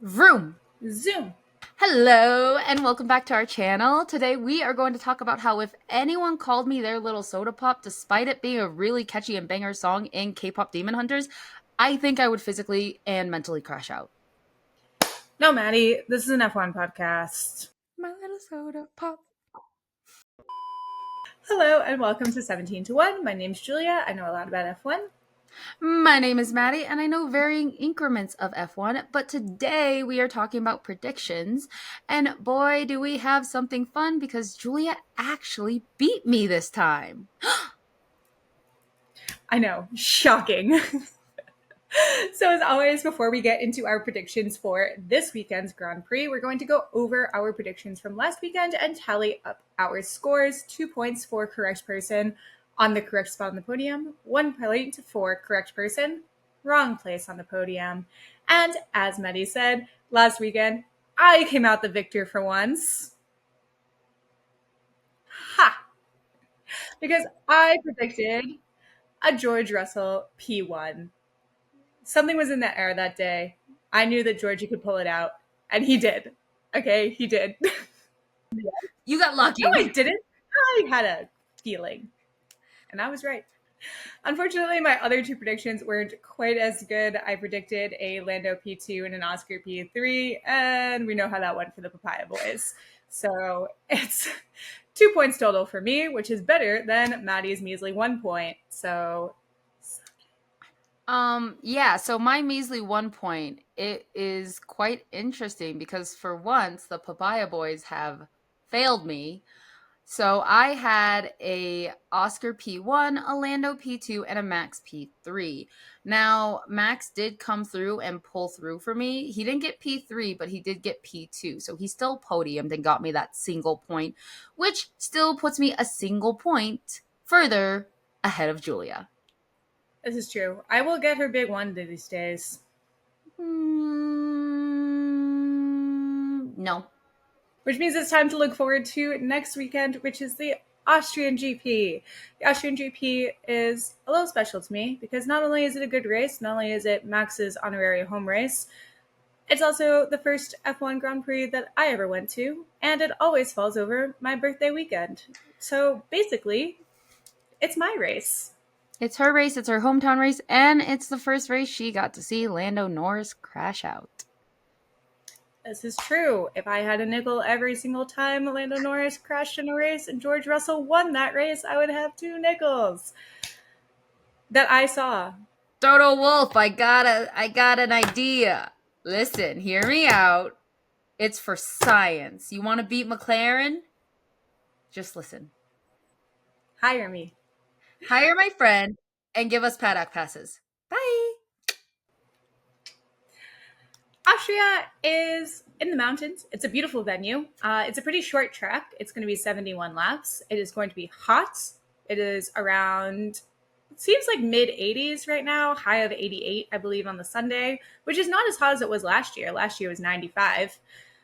Vroom! Zoom. Hello, and welcome back to our channel. Today we are going to talk about how if anyone called me their little soda pop, despite it being a really catchy and banger song in K-pop Demon Hunters, I think I would physically and mentally crash out. No, Maddie, this is an F1 podcast. My little soda pop. Hello, and welcome to 17 to 1. My name's Julia. I know a lot about F1. My name is Maddie, and I know varying increments of F1, but today we are talking about predictions, and boy, do we have something fun because Julia actually beat me this time. I know, shocking. So as always, before we get into our predictions for this weekend's Grand Prix, we're going to go over our predictions from last weekend and tally up our scores. 2 points for correct person on the correct spot on the podium, 1 point for correct person, wrong place on the podium. And as Maddie said, last weekend, I came out the victor for once. Ha! Because I predicted a George Russell P1. Something was in the air that day. I knew that Georgie could pull it out, and he did. Okay, he did. You got lucky. No, I didn't. I had a feeling, and I was right. Unfortunately, my other two predictions weren't quite as good. I predicted a Lando P2 and an Oscar P3, and we know how that went for the Papaya Boys. So it's 2 points total for me, which is better than Maddie's measly 1 point. So so my measly 1 point, it is quite interesting because for once the Papaya Boys have failed me. So I had a Oscar P1, a Lando P2, and a Max P3. Now, Max did come through and pull through for me. He didn't get P3, but he did get P2. So he still podiumed and got me that single point, which still puts me a single point further ahead of Julia. this is true. I will get her big one these days. No. Which means it's time to look forward to next weekend, which is the Austrian GP. The Austrian GP is a little special to me because not only is it a good race, not only is it Max's honorary home race, it's also the first F1 Grand Prix that I ever went to, and it always falls over my birthday weekend. So basically, it's my race. It's her race, it's her hometown race, and it's the first race she got to see Lando Norris crash out. This is true. If I had a nickel every single time Lando Norris crashed in a race and George Russell won that race, I would have 2 nickels that I saw. Toto Wolff, I got an idea. Listen, hear me out. It's for science. You want to beat McLaren? Just listen. Hire me. Hire my friend and give us paddock passes. Bye. Austria is in the mountains. It's a beautiful venue. It's a pretty short track. It's going to be 71 laps. It is going to be hot. It is around, it seems like mid 80s right now, high of 88, I believe, on the Sunday, which is not as hot as it was last year. Last year was 95.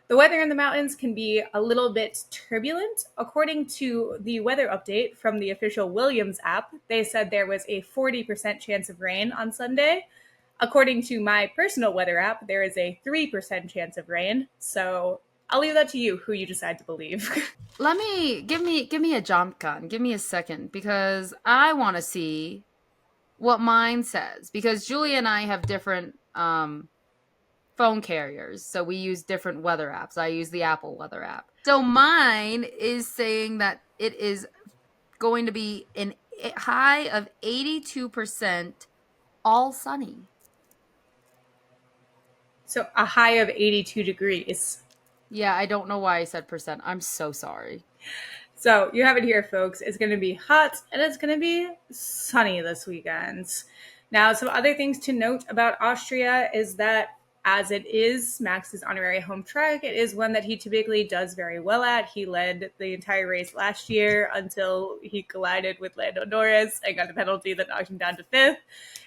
The weather in the mountains can be a little bit turbulent. According to the weather update from the official Williams app, they said there was a 40% chance of rain on Sunday. According to my personal weather app, there is a 3% chance of rain. So I'll leave that to you, who you decide to believe. Give me a jump gun. Give me a second because I want to see what mine says because Julia and I have different phone carriers, so we use different weather apps. I use the Apple weather app. So mine is saying that it is going to be a high of 82% all sunny. So a high of 82 degrees. Yeah, I don't know why I said percent. I'm so sorry. So you have it here, folks. It's going to be hot and it's going to be sunny this weekend. Now, some other things to note about Austria is that as it is Max's honorary home track, it is one that he typically does very well at. He led the entire race last year until he collided with Lando Norris and got a penalty that knocked him down to 5th.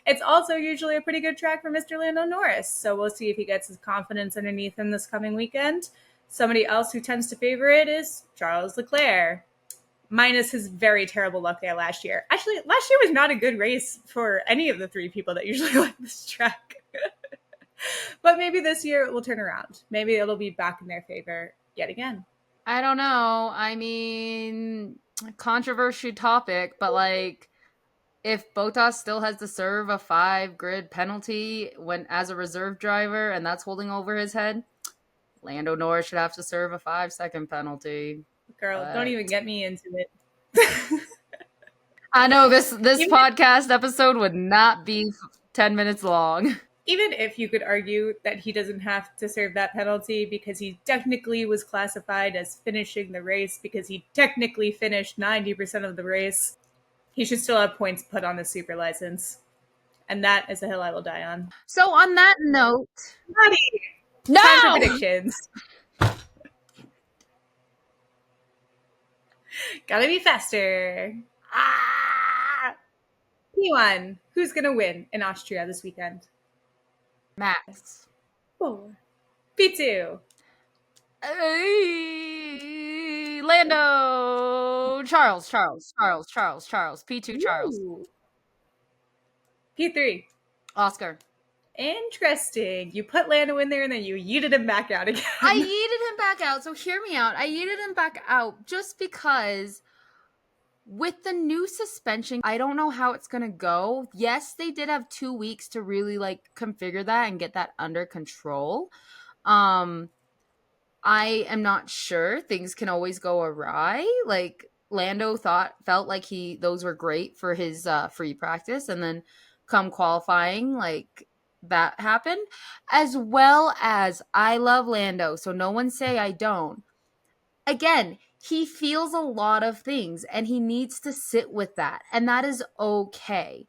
It's also usually a pretty good track for Mr. Lando Norris, so we'll see if he gets his confidence underneath him this coming weekend. Somebody else who tends to favor it is Charles Leclerc, minus his very terrible luck there last year. Actually, last year was not a good race for any of the 3 people that usually like this track. But maybe this year it will turn around. Maybe it'll be back in their favor yet again. I don't know. I mean, controversial topic, but like if Botas still has to serve a 5 grid penalty when as a reserve driver and that's holding over his head, Lando Norris should have to serve a 5 second penalty. Girl, don't But even get me into it. I know this even, podcast episode would not be 10 minutes long. even if you could argue that he doesn't have to serve that penalty because he technically was classified as finishing the race because he technically finished 90% of the race, he should still have points put on the super license. And that is a hill I will die on. So on that note, Maddie, time for no. predictions. Gotta be faster. Ah! P1, who's gonna win in Austria this weekend? Max. 4. P2. Lando. Charles. P2 Charles. Ooh. P3. Oscar. Interesting. You put Lando in there and then you yeeted him back out again. I yeeted him back out. So hear me out. I yeeted him back out just because with the new suspension, I don't know how it's going to go. Yes, they did have 2 weeks to really like configure that and get that under control. I am not sure. Things can always go awry. Like Lando felt like those were great for his free practice, and then come qualifying, like that happened. As well as I love Lando, so no one say I don't. Again, he feels a lot of things and he needs to sit with that, and that is okay.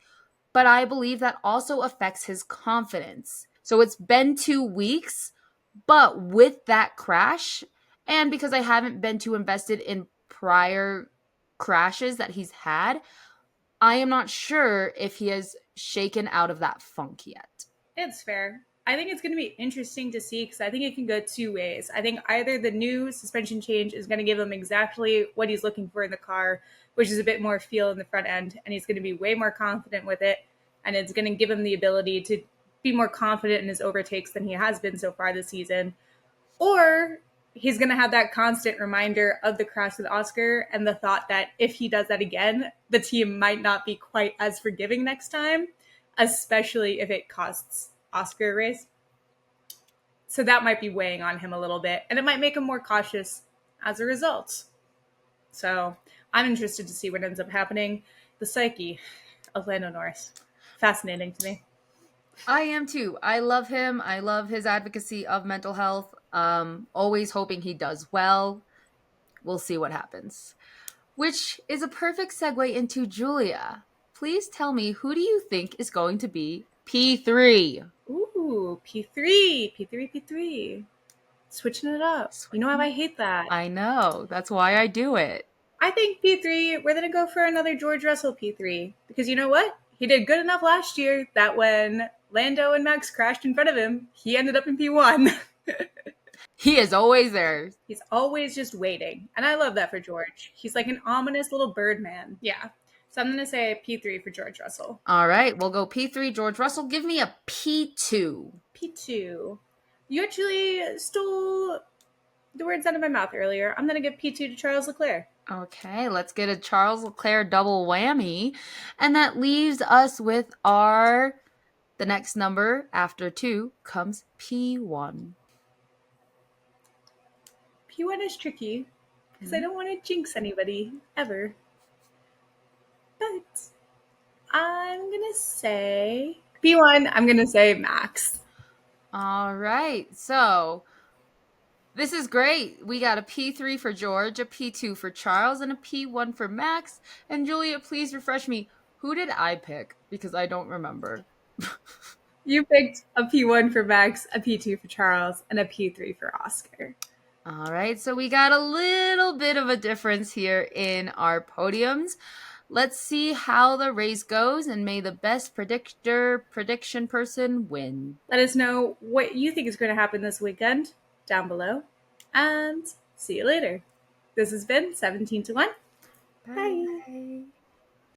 But I believe that also affects his confidence. So it's been 2 weeks, but with that crash, and because I haven't been too invested in prior crashes that he's had, I am not sure if he has shaken out of that funk yet. It's fair. I think it's going to be interesting to see because I think it can go 2 ways. I think either the new suspension change is going to give him exactly what he's looking for in the car, which is a bit more feel in the front end, and he's going to be way more confident with it, and it's going to give him the ability to be more confident in his overtakes than he has been so far this season. Or he's going to have that constant reminder of the crash with Oscar and the thought that if he does that again, the team might not be quite as forgiving next time, especially if it costs Oscar a race. So that might be weighing on him a little bit, and it might make him more cautious as a result. So I'm interested to see what ends up happening. The psyche of Lando Norris. Fascinating to me. I am too. I love him. I love his advocacy of mental health. Always hoping he does well. We'll see what happens. Which is a perfect segue into Julia. Please tell me, who do you think is going to be P3? Ooh, P3, P3, P3. Switching it up. You know how I hate that. I know. That's why I do it. I think P3, we're going to go for another George Russell P3. Because you know what? He did good enough last year that when Lando and Max crashed in front of him, he ended up in P1. He is always there. He's always just waiting. And I love that for George. He's like an ominous little bird man. Yeah. So I'm going to say P3 for George Russell. All right. We'll go P3, George Russell. Give me a P2. P2. You actually stole the words out of my mouth earlier. I'm going to give P2 to Charles Leclerc. Okay, let's get a Charles Leclerc double whammy. And that leaves us with the next number after 2 comes P1. P1 is tricky because I don't want to jinx anybody ever. But I'm going to say P1, I'm going to say Max. All right, so this is great. We got a P3 for George, a P2 for Charles, and a P1 for Max. And Julia, please refresh me. Who did I pick? Because I don't remember. You picked a P1 for Max, a P2 for Charles, and a P3 for Oscar. All right, so we got a little bit of a difference here in our podiums. Let's see how the race goes, and may the best prediction person win. Let us know what you think is going to happen this weekend down below, and see you later. This has been 17 to 1. Bye.